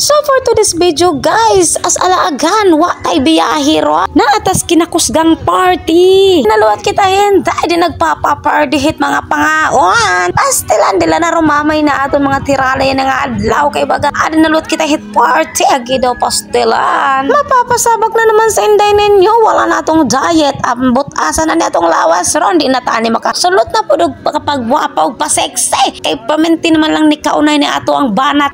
So for today's video guys, as alaagan, wa tay biyahiro na atas kinakusgang party. Naluwat kita hinday di nagpapa-party hit mga pangaon. Pastilan dila na rumamay na aton mga tiralay na nga adlaw kay baga adi naluwat kita hit party agi daw pastilan. Mapapasabak na naman sa inday ninyo, wala na atong diet, ambot asa na ni atong lawas ron, di na tani makasulot na pudog kapag wapaw pa sexy. Kay paminti naman lang ni kaunay ni ato ang banat.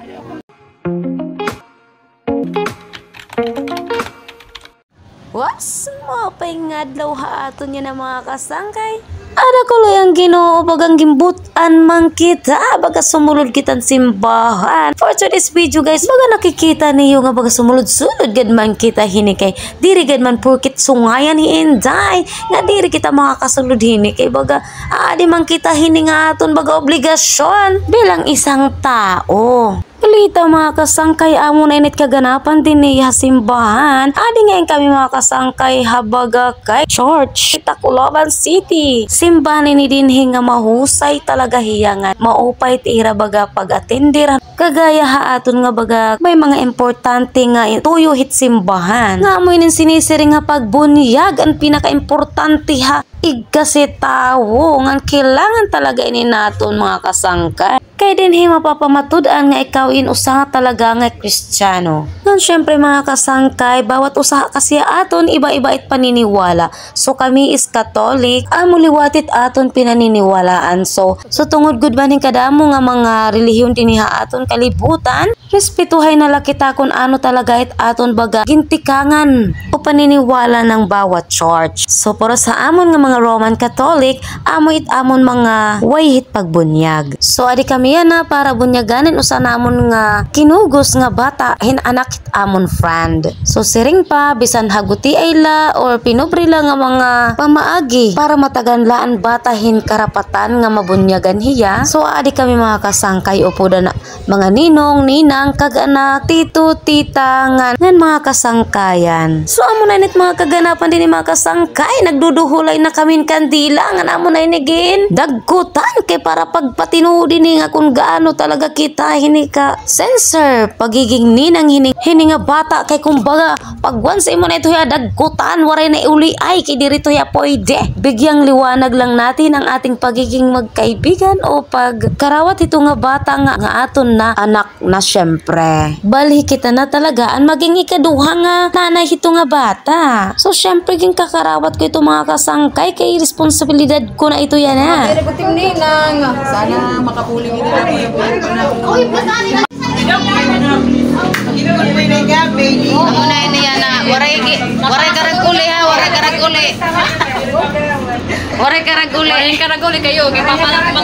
Was mo paingadlaw ha ato niya na mga kasangkay. Ada ko ang Ginoo bagang gimbutan man kita baga sumulod kitang simbahan. For today's video guys, baga nakikita niyo nga baga sumulod-sulod gad man kita hinikay. Diri gad man purkit sungayan hi Inday nga diri kita makakasulod hinikay baga adi man kita hininga aton baga obligasyon bilang isang tao. Kulita mga kasangkay amo na init kaganapan din niya simbahan. Adi ngayon kami mga kasangkay habaga kay church Tacloban City. Simbahan ni dinhi nga mahusay talaga hiyangan. Maupay tira baga pag-atendir. Kagaya haaton nga baga may mga importante nga tuyo hit simbahan. Nga mo inin sinisiring nga pagbunyag ang pinaka-importante ha. Kasi tao nga kailangan talaga ini naton mga kasangkay. Kaya din mapapamatudan nga ikaw usaha talaga nga Kristiyano. Ngan syempre mga kasangkay, bawat usaha kasi aton iba-iba it paniniwala. So kami is Catholic, amo liwatit aton pinaniniwalaan. So tungod gud baning kadamo nga mga relihiyon dinhi aton kalibutan, respetuhay nala kita kung ano talaga it aton baga gintikangan o paniniwala ng bawat church. So para sa amon nga mga Roman Catholic, amo it amon mga way hit pagbunyag. So adi kami na para bunyaganin usa namon nga kinugos nga bata hinanak hit amon friend. So siring pa bisan haguti ay la or pinubri la nga mga pamaagi para mataganlaan bata hin karapatan nga mabunyagan hiya. So adi kami mga kasangkay upoda na mga ninong, ninang, kag-anak, tito, tita, ngan mga kasangkayan. So amo na init mga kaganapan din mga kasangkay, nagduduhulay na kami kandila nga amo na inigin. Dagkutan kay para pagpatinuod ini nga kung gaano talaga kita hinika sensor pagiging ninang hininga bata kay kumbaga pag once imo na ito ya dagkutan waray na uli ay kay dirito ya pwede. Bigyang liwanag lang natin ang ating pagiging magkaibigan o pagkarawat ito nga bata nga aton na anak na syempre. Bali kita na talaga ang maging ikaduha nga nanay ito nga bata. So syempre ging kakarawat ko ito mga kasangkay kay responsibilidad ko na ito yan ha. Sana makapuling ito na Amo na niya na waray karaguli ha, waray karaguli. Waray karaguli kayo, gipapanak na.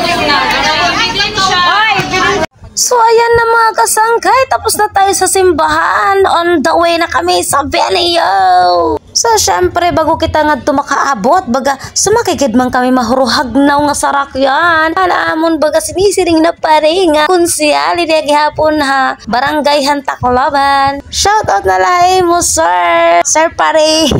So ayan na mga kasangkay, tapos na tayo sa simbahan. On the way na kami sa venue. So syempre bago kita nga makaabot baga sumakigid man kami mahuruhagnaw nga sarakyan. Alamon baga sinisiring na pare nga konsyali di gihapon ha barangay Tacloban. Shout out na lahi mo sir pare.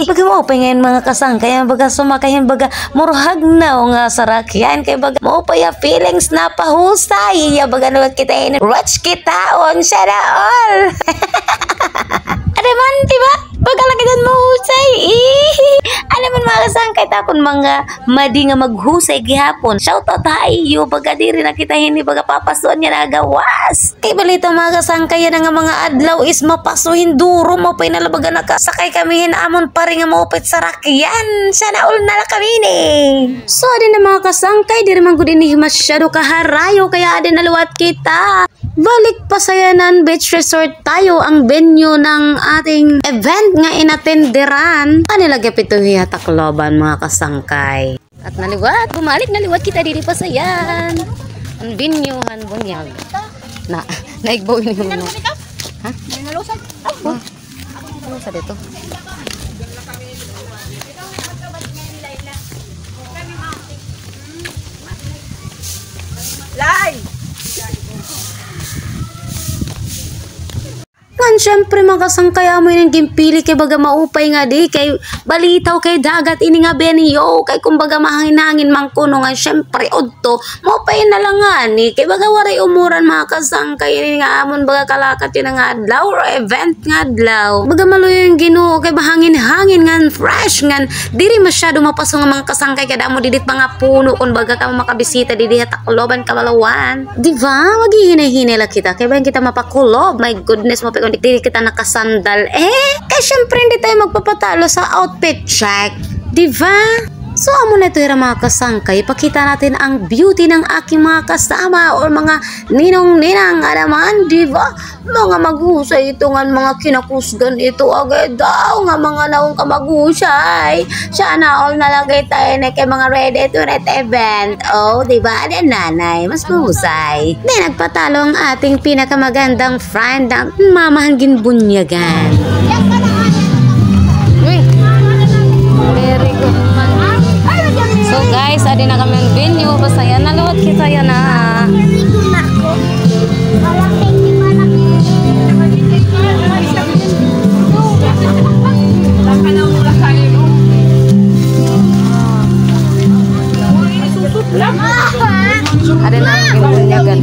Baga mo pa ngayon mga kasangkay baga sumakahin baga muruhagnaw nga sarakyan kay baga mo pa ya feelings na pahusay ya baga naman kita in rich kita on sana all. Ada man diba? Pagkalaki dyan mahusay alam mo mga kasangkay tapon mga madi nga maghusay gihapon. Shout out ha iyo baga diri na kita hindi baga papasuan niya nagawas. Kay balita mga kasangkay yan nga mga adlaw is mapasuhin duro mo pa inalabaga nakasakay kami hinamon pa rin nga maupit sa rakyan. Sana all na kami ni. So din na mga kasangkay diri man gud ini masyado kaharayo kaya din naluwat kita. Balik Pasayanan Beach Resort tayo ang venue ng ating event nga inatenderan. Kanilagay pituhi Tacloban mga kasangkay. At naliwat, bumalik naliwat kita diri Pasayan. Ang venue han bunyag. Naigbaw ini mo. Ha? Nalusad. Ano sa dito? Lai. Ngan syempre makasangkay mo yung gimpili kay baga maupay nga di kay balitaw kay dagat ini nga benyo kay kumbaga mahangin-hangin man kuno nga syempre udto maupay na lang nga ni kay baga waray umuran mga kasangkay ini nga amon baga kalakat yun nga adlaw or event nga adlaw baga maluyo yung Ginoo kay bahangin-hangin ngan fresh ngan diri masyado mapasong nga mga kasangkay kada mo didit mga puno kun baga ka makabisita didi Tacloban Kamalawan di ba maghihinay-hinay la kita kay ba kita mapakulob my goodness mo kung diri kita nakasandal kay syempre hindi tayo magpapatalo sa outfit check di ba? So amo na ito yung mga kasangkay pakita natin ang beauty ng aking mga kasama o mga ninong-ninang naman di ba? Mga maghusay ito nga mga kinakusgan ito agad daw nga mga naong kamagusay sana all nalagay tayo na kay mga ready to that event di ba? Adan nanay mas mahusay di nagpatalo ang ating pinakamagandang friend ang mamahangin bunyagan very good man. So guys, adi na kami ang venue. Basta yan, naluwat kita yan na. Adi na ang bunyagan.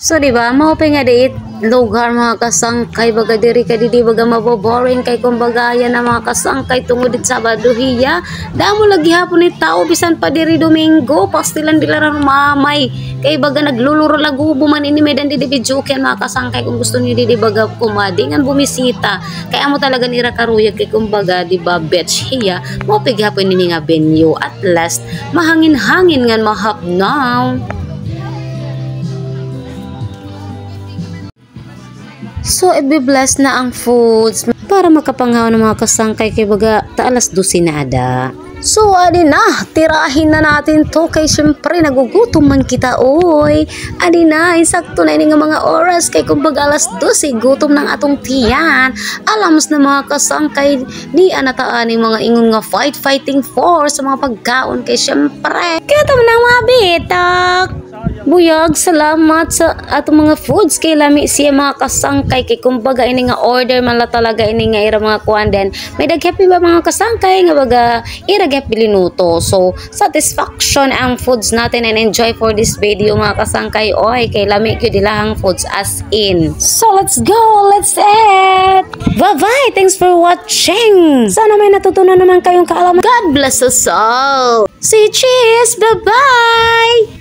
So diba, maupay nga diit lugar mga kasangkay baga diri ka di baga maboboring kay kumbaga yan na mga kasangkay tungod dit Sabado hiya damo lagi hapon ni tao bisan pa diri Domingo pastilan dilarang mamay kay baga nagluluro lagubo man ini medan di videoken mga kasangkay kung gusto niyo di baga kumadi ngan bumisita kay amo talaga nira karuyag kay kumbaga di ba beach hiya maupay gihapon ini nga venue at last mahangin-hangin ngan mahapnaw. So, i-bless na ang foods para makapanghaw ng mga kasangkay kay baga alas 12 na ada. So, adi na, tirahin na natin to kay syempre nagugutom man kita oy. Adi na, insakto na ini nga mga oras kay kumbaga alas 12 gutom ng atong tiyan. Alamos na mga kasangkay di anataan ng mga ingon nga fighting force sa mga pagkaon kay syempre. Kaya tama ng mga bitak. Buyag, salamat sa atong mga foods kay lami siya mga kasangkay kay kumbaga ini nga order man la talaga ini nga ira mga kuan den may daghapi ba mga kasangkay nga baga ira gyud linuto so satisfaction ang foods natin and enjoy for this video mga kasangkay oy kay lami gyud ilahang foods as in. So let's go, let's eat. Bye bye, thanks for watching. Sana may natutunan naman kayong kaalaman. God bless us all. See you, cheers, bye bye.